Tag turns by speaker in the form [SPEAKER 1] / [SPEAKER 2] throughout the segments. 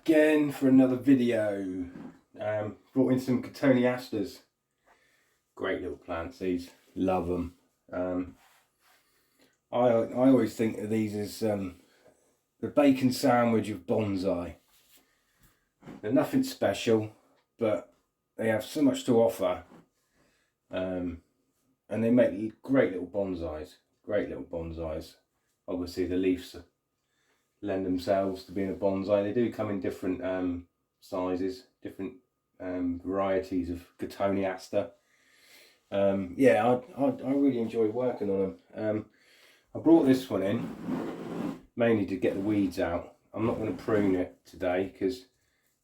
[SPEAKER 1] again for another video. Brought in some Cotoneasters. Great little plants, these. Love them. I always think of these as the bacon sandwich of bonsai. They're nothing special, but they have so much to offer. And they make great little bonsais. Great little bonsais. Obviously the leaves lend themselves to being a bonsai. They do come in different sizes, different varieties of Cotoneaster. Yeah, I really enjoy working on them. I brought this one in mainly to get the weeds out. I'm not going to prune it today because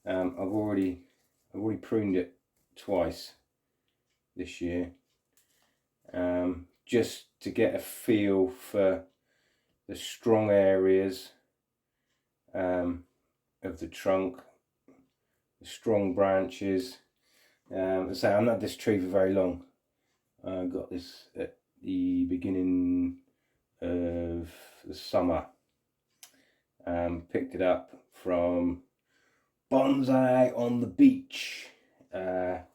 [SPEAKER 1] I've already pruned it twice this year, just to get a feel for the strong areas of the trunk, the strong branches. I say I've not had this tree for very long. I got this at the beginning of the summer. Picked it up from Bonsai on the Beach,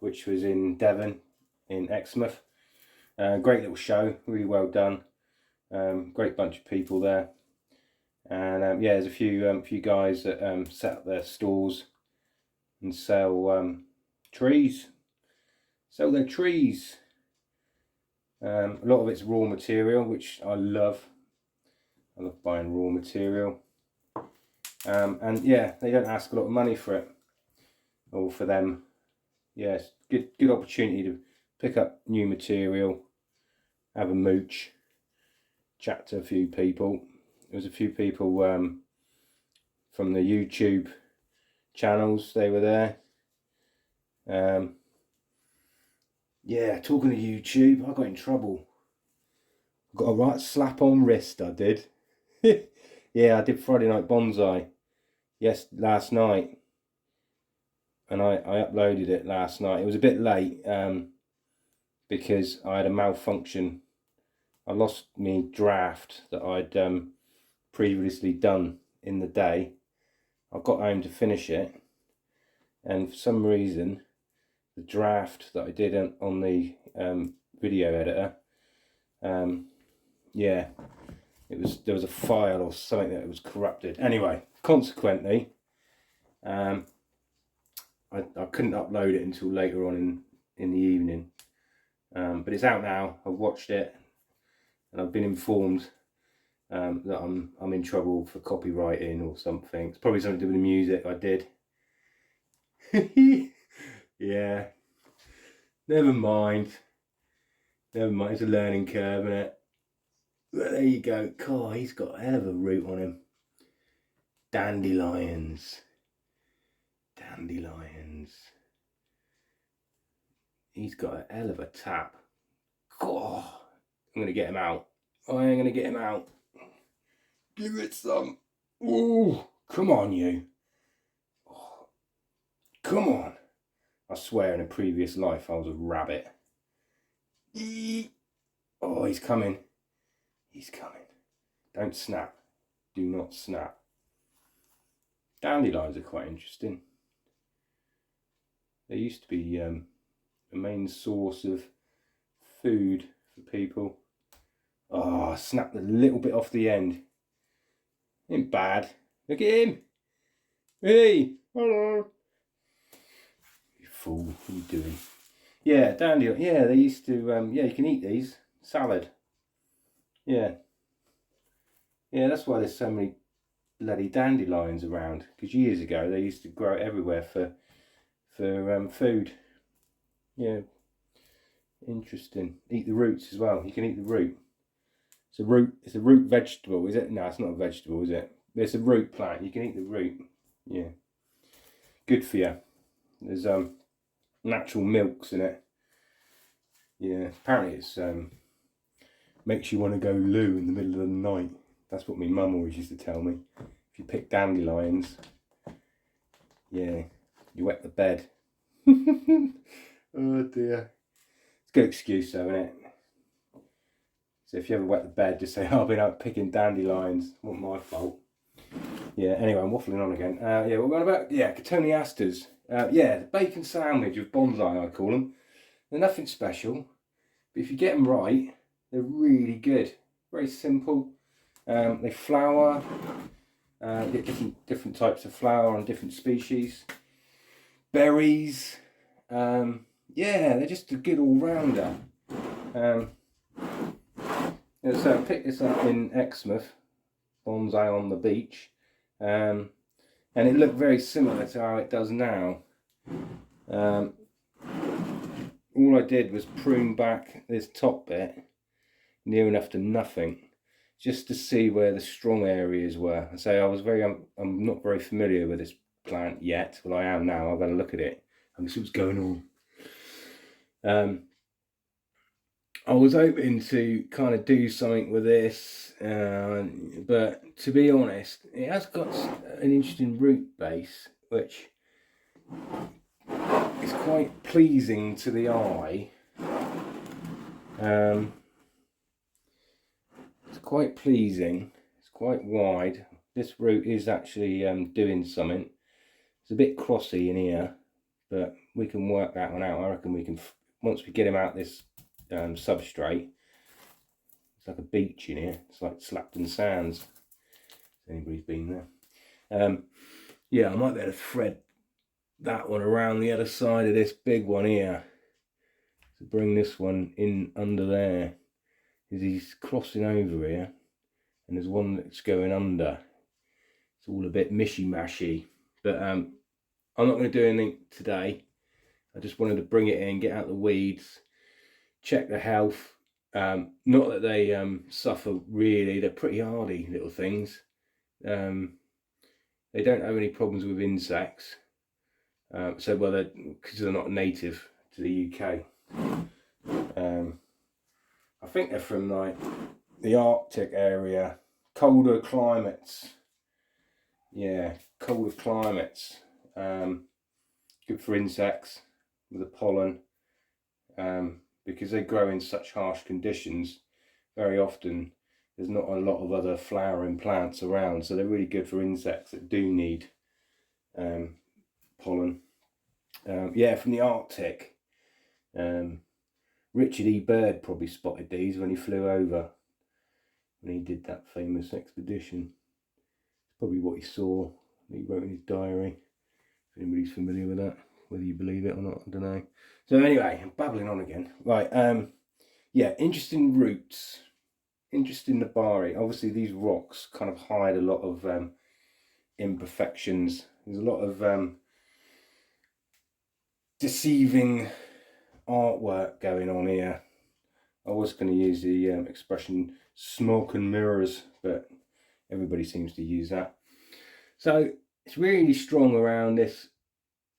[SPEAKER 1] which was in Devon, in Exmouth. Great little show, really well done. Great bunch of people there, and yeah, there's a few guys that set up their stalls and sell trees. Sell their trees. A lot of it's raw material, which I love. I love buying raw material. And yeah, they don't ask a lot of money for it, or for them. Yeah, it's good opportunity to pick up new material, have a mooch, chat to a few people. There was a few people from the YouTube channels, they were there. Yeah, talking to YouTube, I got in trouble. I got a right slap on wrist, I did. Yeah, I did Friday Night Bonsai. Yes, last night. And I uploaded it last night. It was a bit late because I had a malfunction. I lost my draft that I'd previously done in the day. I got home to finish it, and for some reason the draft that I did on the video editor, yeah, there was a file or something that was corrupted. Anyway, consequently, I couldn't upload it until later on in the evening. But it's out now. I've watched it, and I've been informed that I'm in trouble for copywriting or something. It's probably something to do with the music I did. Yeah. Never mind. It's a learning curve, isn't it? But there you go. God, he's got a hell of a root on him. Dandelions. He's got a hell of a tap. God, I'm going to get him out. I am going to get him out. Give it some. Ooh, come on, you. Oh, come on. I swear in a previous life I was a rabbit. Oh, he's coming. He's coming. Don't snap. Do not snap. Dandelions are quite interesting. They used to be a main source of food for people. Oh, I snapped a little bit off the end. Ain't bad. Look at him. Hey, hello. You fool, what are you doing? Yeah, dandelion. Yeah, they used to, yeah, you can eat these. Salad. Yeah. Yeah, that's why there's so many bloody dandelions around. Because years ago, they used to grow it everywhere for food. Yeah. Interesting. Eat the roots as well. You can eat the root. It's a root vegetable, is it? No, it's not a vegetable, is it? It's a root plant. You can eat the root. Yeah. Good for you. There's natural milks in it. Yeah. Apparently it's makes you want to go loo in the middle of the night. That's what my mum always used to tell me. If you pick dandelions, yeah, you wet the bed. Oh dear. It's a good excuse though, isn't it? So if you ever wet the bed, just say, oh, I've been out picking dandelions. It wasn't my fault. Yeah, anyway, I'm waffling on again. Yeah, we're going about, yeah, Cotoneasters. Yeah, the bacon sandwich of bonsai, I call them. They're nothing special, but if you get them right, they're really good. Very simple. They flower. Get different types of flower on different species. Berries. Yeah, they're just a good all-rounder. So I picked this up in Exmouth, Bonsai on the Beach. And it looked very similar to how it does now. All I did was prune back this top bit near enough to nothing, just to see where the strong areas were. I say I'm not very familiar with this plant yet, but I am now. I've had a look at it and see what's going on. I was hoping to kind of do something with this, but to be honest, it has got an interesting root base, which is quite pleasing to the eye. It's quite pleasing. It's quite wide. This root is actually doing something. It's a bit crossy in here, but we can work that one out. I reckon we can, once we get him out this substrate. It's like a beach in here. It's like Slapton Sands, if anybody's been there. Yeah, I might be able to thread that one around the other side of this big one here to bring this one in under there. Because he's crossing over here, and there's one that's going under. It's all a bit mishy-mashy, but I'm not going to do anything today. I just wanted to bring it in, get out the weeds, check the health. Not that they suffer really, they're pretty hardy little things. They don't have any problems with insects. So, well, because they're not native to the UK. I think they're from like the Arctic area, colder climates. Yeah, colder climates. Good for insects with the pollen. Because they grow in such harsh conditions, very often there's not a lot of other flowering plants around, so they're really good for insects that do need pollen. Yeah, from the Arctic. Richard E. Byrd probably spotted these when he flew over, when he did that famous expedition. It's probably what he saw, he wrote in his diary, if anybody's familiar with that, whether you believe it or not, I don't know. So anyway, I'm babbling on again. Right, yeah, interesting roots, interesting Nabari. Obviously these rocks kind of hide a lot of imperfections. There's a lot of deceiving artwork going on here. I was going to use the expression smoke and mirrors, but everybody seems to use that. So it's really strong around this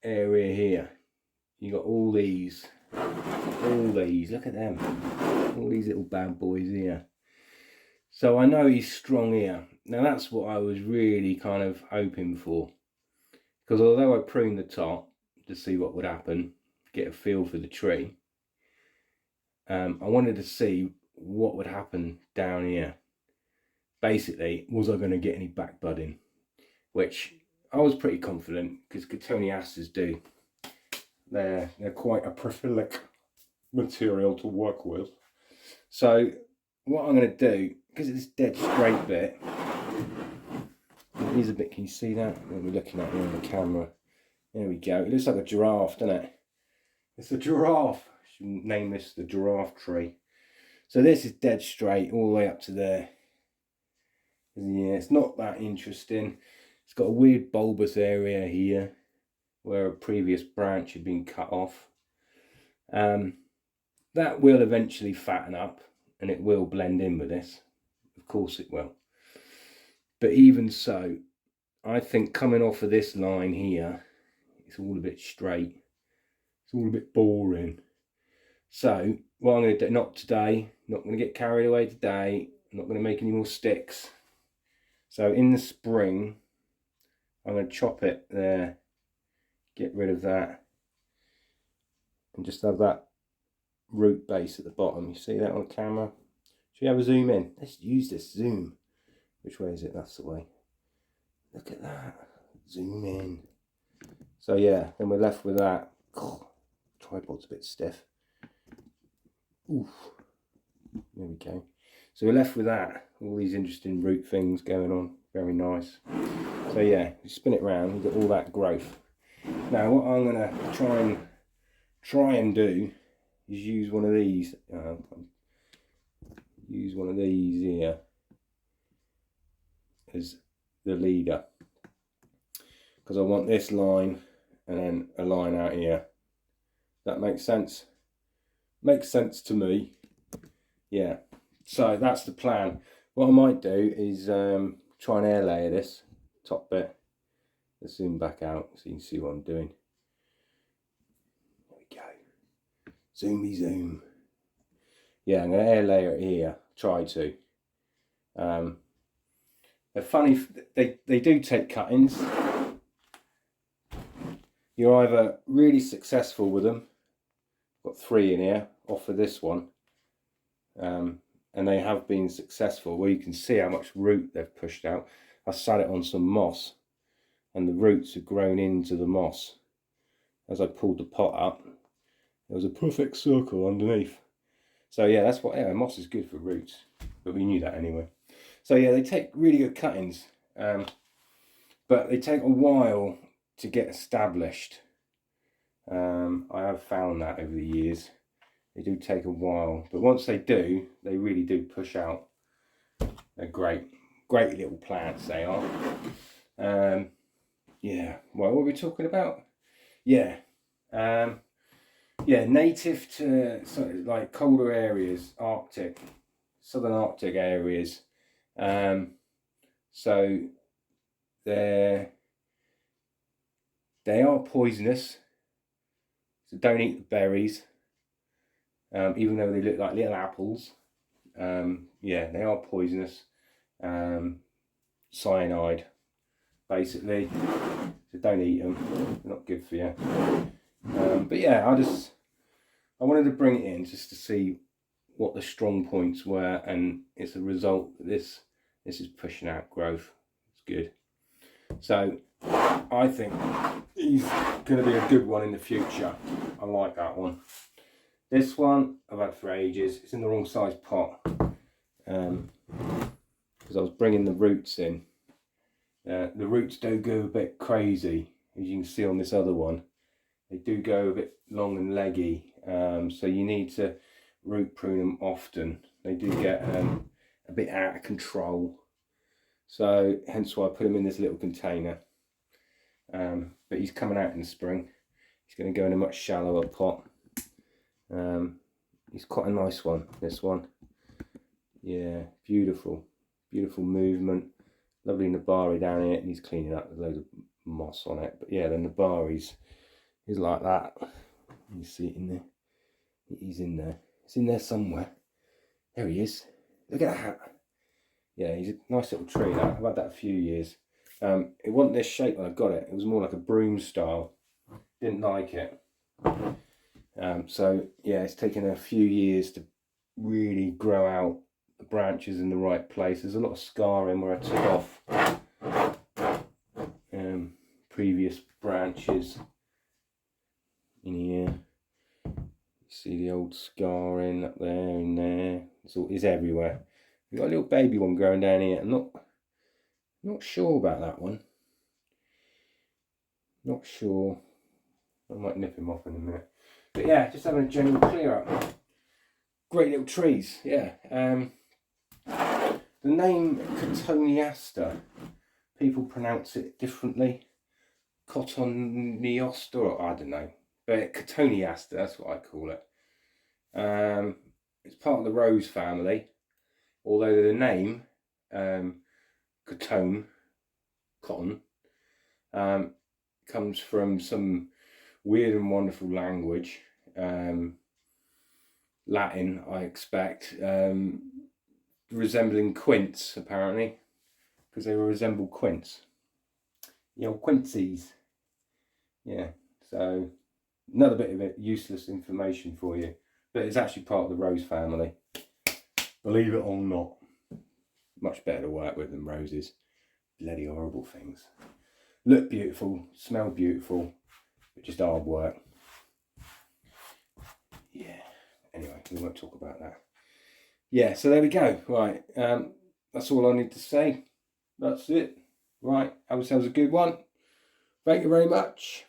[SPEAKER 1] area here. You got all these, look at them, all these little bad boys here. So I know he's strong here. Now that's what I was really kind of hoping for, because although I pruned the top to see what would happen, get a feel for the tree, I wanted to see what would happen down here. Basically, was I going to get any back budding, which I was pretty confident, because Cotoneasters do. They're quite a prolific material to work with. So what I'm going to do, because it's dead straight bit, it is a bit, can you see that? What we're looking at here on the camera. There we go. It looks like a giraffe, doesn't it? It's a giraffe. I should name this the giraffe tree. So this is dead straight all the way up to there. Yeah, it's not that interesting. It's got a weird bulbous area here where a previous branch had been cut off. That will eventually fatten up and it will blend in with this. Of course it will. But even so, I think coming off of this line here, it's all a bit straight. It's all a bit boring. So what I'm going to do, not today, not going to get carried away today, I'm not going to make any more sticks. So in the spring, I'm going to chop it there, get rid of that, and just have that root base at the bottom. You see that on camera? Should we have a zoom in? Let's use this zoom. Which way is it? That's the way. Look at that. Zoom in. So yeah, then we're left with that. Tripod's a bit stiff. Oof. There we go. So we're left with that. All these interesting root things going on. Very nice. So yeah, you spin it around, you get all that growth. Now what I'm going to try and do is use one of these. Use one of these here as the leader, because I want this line and then a line out here. That makes sense? Makes sense to me. Yeah, so that's the plan. What I might do is try and air layer this top bit. Let's zoom back out so you can see what I'm doing. There we go. Zoomy zoom. Yeah, I'm going to air layer it here. Try to. They're funny. They do take cuttings. You're either really successful with them. Got 3 in here off of this one. And they have been successful, where you can see how much root they've pushed out. I sat it on some moss and the roots have grown into the moss. As I pulled the pot up, there was a perfect circle underneath. So yeah, that's what, yeah, moss is good for roots, but we knew that anyway. So yeah, they take really good cuttings, but they take a while to get established. I have found that over the years. They do take a while, but once they do, they really do push out. They're great little plants, they are. Yeah, well, what were we talking about? Yeah, yeah, native to sort of like colder areas, Arctic, southern Arctic areas. So they are poisonous, so don't eat the berries. Even though they look like little apples, yeah, they are poisonous. Cyanide, basically, so don't eat them. They're not good for you. But yeah, I wanted to bring it in just to see what the strong points were, and it's a result that this is pushing out growth. It's good. So I think he's going to be a good one in the future. I like that one. This one I've had for ages. It's in the wrong size pot, because I was bringing the roots in. The roots do go a bit crazy, as you can see on this other one. They do go a bit long and leggy, so you need to root prune them often. They do get a bit out of control, so hence why I put him in this little container. But he's coming out in the spring. He's going to go in a much shallower pot. He's quite a nice one, this one. Yeah, beautiful movement. Lovely Nabari down here, and he's cleaning up with loads of moss on it. But yeah, the Nabari's is like that. You see it in there. He's in there. It's in there somewhere. There he is. Look at that. Yeah, he's a nice little tree. I've had that a few years. It wasn't this shape when I got it. It was more like a broom style. Didn't like it. So yeah, it's taken a few years to really grow out the branches in the right place. There's a lot of scarring where I took off previous branches in here. You see the old scarring up there and there. It's everywhere. We've got a little baby one growing down here. I'm not sure about that one. Not sure. I might nip him off in a minute. But yeah, just having a general clear up. Great little trees, yeah. The name Cotoneaster, people pronounce it differently. Cotoneaster, or I don't know. But Cotoneaster, that's what I call it. It's part of the rose family, although the name, cotton, comes from some weird and wonderful language, Latin, I expect, resembling quince, apparently, because they resemble quince. You know, quinces. Yeah, so another bit of it, useless information for you, but it's actually part of the rose family. Believe it or not, much better to work with than roses. bloody horrible things. Look beautiful, smell beautiful, but just hard work. Yeah. Anyway, we won't talk about that. Yeah, so there we go. Right, that's all I need to say. That's it. Right, have yourselves a good one. Thank you very much.